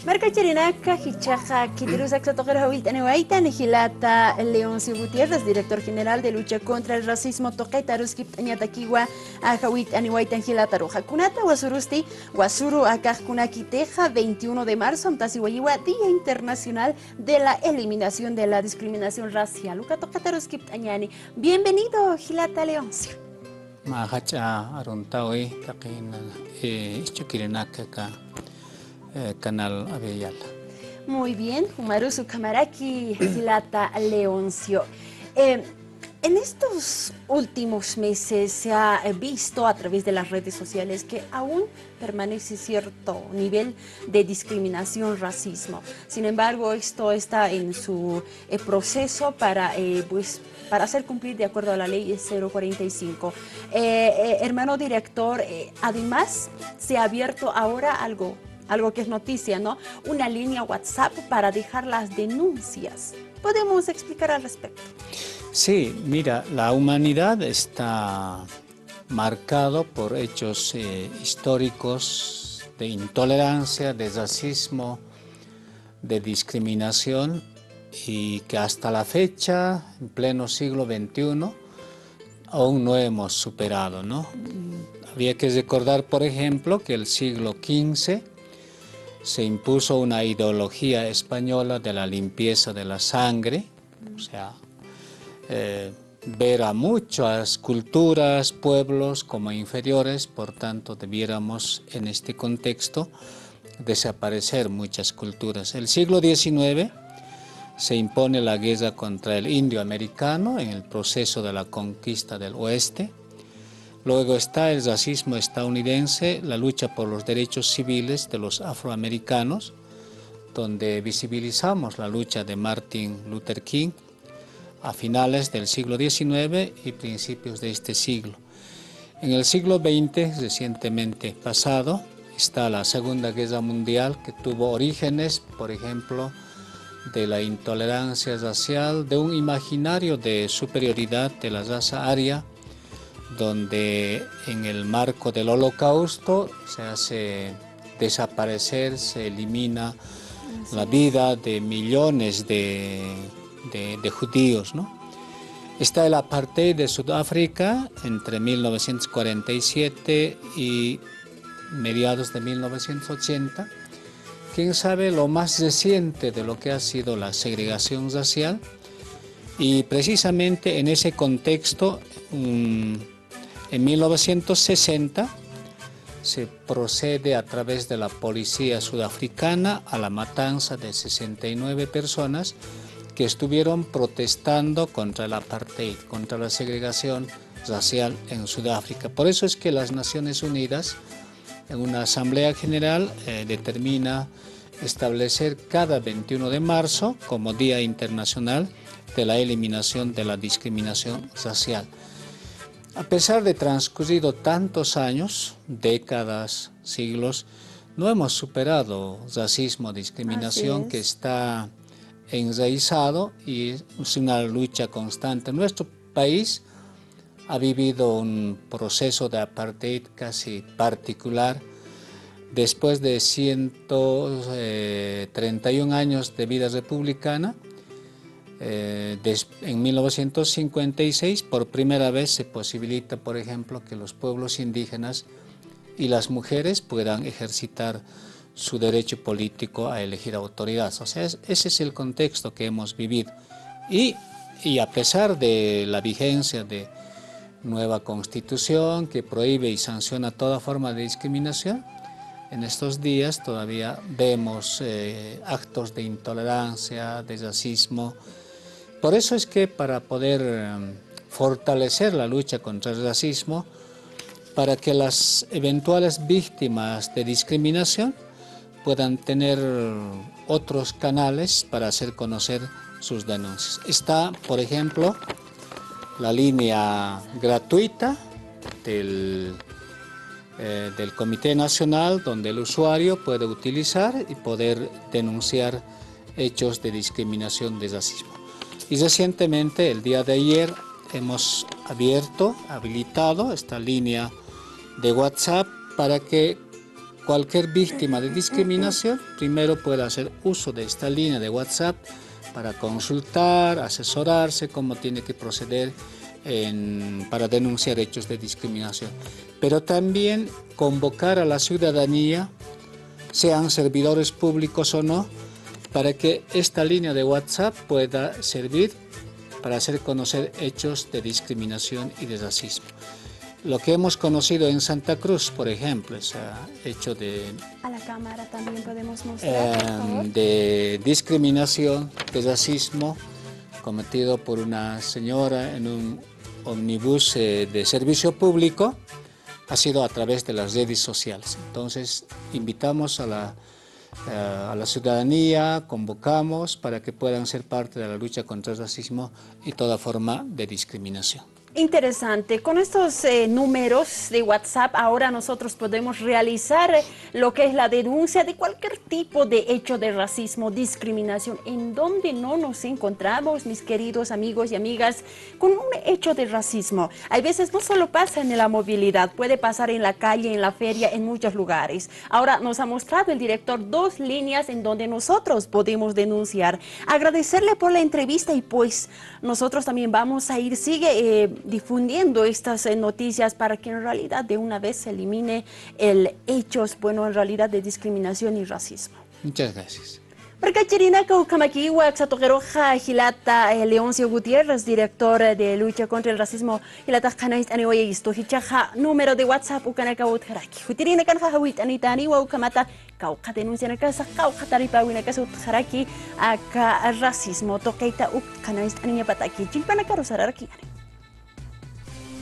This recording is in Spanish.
Marca Chirinaca, Hichaja, Kidirusak Toquerahawit, Anewaita, Nihilata, Leoncio Gutiérrez, director general de lucha contra el racismo, Tocaitaruskip, Añatakiwa, Ajawit, Anewaita, Nihilata, Roja Kunata, Wasurusti, Wasuru, Akajkunakiteja, 21 de marzo, Amtasiwayiwa, Día Internacional de la Eliminación de la Discriminación Racial. Luca Tocaitaruskip, Añani. Bienvenido, Hilata Leoncio. Mahacha Aruntawi, Takin, Chukirinaka. Canal Avellala. Muy bien, Humarusu Kamaraki, Hilata Leoncio. En estos últimos meses se ha visto a través de las redes sociales que aún permanece cierto nivel de discriminación, racismo. Sin embargo, esto está en su proceso para hacer cumplir de acuerdo a la ley 045. Hermano director, además se ha abierto ahora algo que es noticia, ¿no? Una línea WhatsApp para dejar las denuncias. ¿Podemos explicar al respecto? Sí, mira, la humanidad está marcado por hechos históricos de intolerancia, de racismo, de discriminación y que hasta la fecha, en pleno siglo XXI, aún no hemos superado, ¿no? Había que recordar, por ejemplo, que el siglo XV se impuso una ideología española de la limpieza de la sangre, o sea, ver a muchas culturas, pueblos como inferiores, por tanto debiéramos en este contexto desaparecer muchas culturas. El siglo XIX se impone la guerra contra el indio americano en el proceso de la conquista del oeste. Luego está el racismo estadounidense, la lucha por los derechos civiles de los afroamericanos, donde visibilizamos la lucha de Martin Luther King a finales del siglo XIX y principios de este siglo. En el siglo XX, recientemente pasado, está la Segunda Guerra Mundial, que tuvo orígenes, por ejemplo, de la intolerancia racial, de un imaginario de superioridad de la raza aria, donde en el marco del Holocausto se hace desaparecer, se elimina la vida de millones de judíos, ¿no? Está el apartheid de Sudáfrica entre 1947 y mediados de 1980. Quién sabe lo más reciente de lo que ha sido la segregación racial, y precisamente en ese contexto, en 1960 se procede a través de la policía sudafricana a la matanza de 69 personas que estuvieron protestando contra el apartheid, contra la segregación racial en Sudáfrica. Por eso es que las Naciones Unidas, en una Asamblea General, determina establecer cada 21 de marzo como Día Internacional de la Eliminación de la Discriminación Racial. A pesar de transcurrido tantos años, décadas, siglos, no hemos superado racismo, discriminación que está enraizado y es una lucha constante. Nuestro país ha vivido un proceso de apartheid casi particular. Después de 131 años de vida republicana, en 1956 por primera vez se posibilita, por ejemplo, que los pueblos indígenas y las mujeres puedan ejercitar su derecho político a elegir autoridades. O sea, ese es el contexto que hemos vivido. Y a pesar de la vigencia de nueva constitución que prohíbe y sanciona toda forma de discriminación, en estos días todavía vemos actos de intolerancia, de racismo. Por eso es que para poder fortalecer la lucha contra el racismo, para que las eventuales víctimas de discriminación puedan tener otros canales para hacer conocer sus denuncias. Está, por ejemplo, la línea gratuita del Comité Nacional, donde el usuario puede utilizar y poder denunciar hechos de discriminación, de racismo. Y recientemente, el día de ayer, hemos habilitado esta línea de WhatsApp para que cualquier víctima de discriminación primero puede hacer uso de esta línea de WhatsApp para consultar, asesorarse cómo tiene que proceder para denunciar hechos de discriminación. Pero también convocar a la ciudadanía, sean servidores públicos o no, para que esta línea de WhatsApp pueda servir para hacer conocer hechos de discriminación y de racismo. Lo que hemos conocido en Santa Cruz, por ejemplo, ese hecho de... A la cámara también podemos mostrar, por favor. De discriminación, de racismo, cometido por una señora en un ómnibus de servicio público, ha sido a través de las redes sociales. Entonces, invitamos a la ciudadanía, convocamos para que puedan ser parte de la lucha contra el racismo y toda forma de discriminación. Interesante. Con estos números de WhatsApp ahora nosotros podemos realizar lo que es la denuncia de cualquier tipo de hecho de racismo, discriminación, en donde no nos encontramos, mis queridos amigos y amigas, con un hecho de racismo. Hay veces no solo pasa en la movilidad, puede pasar en la calle, en la feria, en muchos lugares. Ahora nos ha mostrado el director 2 líneas en donde nosotros podemos denunciar. Agradecerle por la entrevista y pues nosotros también vamos a ir, difundiendo estas noticias para que en realidad de una vez se elimine el hechos, bueno, en realidad de discriminación y racismo. Muchas gracias. Percachirina Caucamaquiwa, Xatoqueroja, Gilata, Leoncio Gutiérrez, director de lucha contra el racismo, Gilata Canais Aniwayisto, Hichaja, número de WhatsApp, Ucanaka Utjaraki. Jutirina Canjawit Anitani, Ucamata, Cauca denuncia en casa, Cauca Taripa, Winacasa Utjaraki, acá racismo, Toqueita Ucanais Aniapataki, Chilpanaka Rosaraki.